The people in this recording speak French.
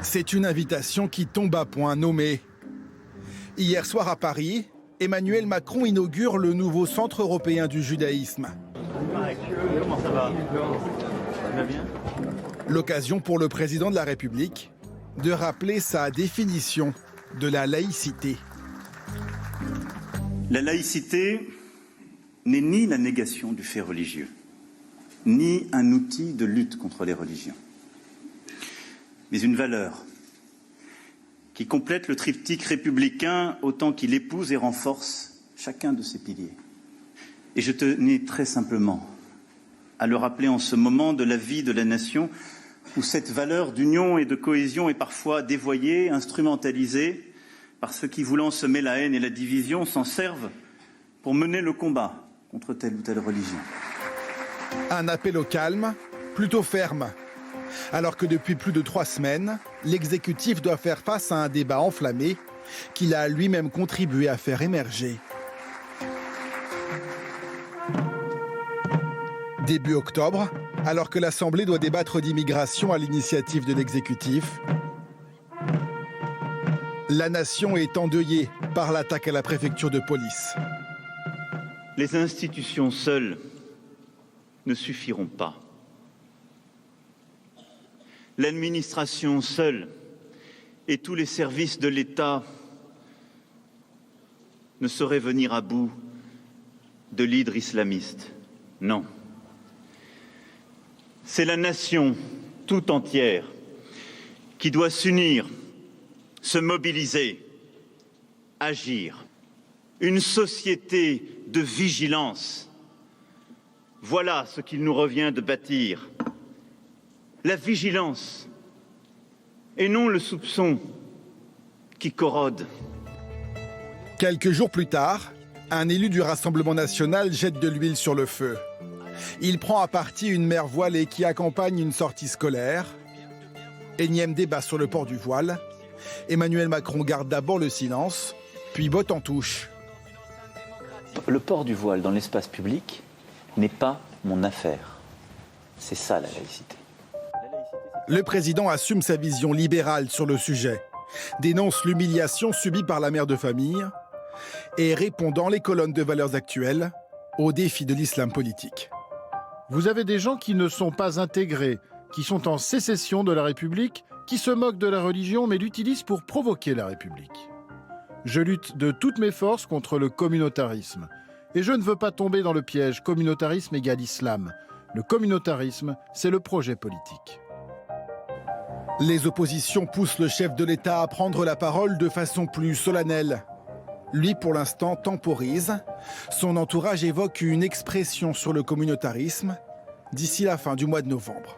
C'est une invitation qui tombe à point nommée. Hier soir à Paris, Emmanuel Macron inaugure le nouveau Centre européen du judaïsme. Comment ça va? Ça va bien? L'occasion pour le président de la République de rappeler sa définition de la laïcité. La laïcité n'est ni la négation du fait religieux, ni un outil de lutte contre les religions, mais une valeur qui complète le triptyque républicain autant qu'il épouse et renforce chacun de ses piliers. Et je tenais très simplement à le rappeler en ce moment de la vie de la nation où cette valeur d'union et de cohésion est parfois dévoyée, instrumentalisée par ceux qui, voulant semer la haine et la division, s'en servent pour mener le combat contre telle ou telle religion. Un appel au calme, plutôt ferme. Alors que depuis plus de 3 semaines, l'exécutif doit faire face à un débat enflammé qu'il a lui-même contribué à faire émerger. Début octobre, alors que l'Assemblée doit débattre d'immigration à l'initiative de l'exécutif, la nation est endeuillée par l'attaque à la préfecture de police. Les institutions seules ne suffiront pas. L'administration seule et tous les services de l'État ne sauraient venir à bout de l'hydre islamiste. Non. C'est la nation tout entière qui doit s'unir, se mobiliser, agir. Une société de vigilance. Voilà ce qu'il nous revient de bâtir. La vigilance et non le soupçon qui corrode. Quelques jours plus tard, un élu du Rassemblement national jette de l'huile sur le feu. Il prend à partie une mère voilée qui accompagne une sortie scolaire. Énième débat sur le port du voile. Emmanuel Macron garde d'abord le silence, puis botte en touche. Le port du voile dans l'espace public n'est pas mon affaire. C'est ça la laïcité. Le président assume sa vision libérale sur le sujet, dénonce l'humiliation subie par la mère de famille et répond dans les colonnes de Valeurs actuelles au défi de l'islam politique. Vous avez des gens qui ne sont pas intégrés, qui sont en sécession de la République, qui se moquent de la religion mais l'utilisent pour provoquer la République. Je lutte de toutes mes forces contre le communautarisme. Et je ne veux pas tomber dans le piège communautarisme égale islam. Le communautarisme, c'est le projet politique. Les oppositions poussent le chef de l'État à prendre la parole de façon plus solennelle. Lui, pour l'instant, temporise. Son entourage évoque une expression sur le communautarisme d'ici la fin du mois de novembre.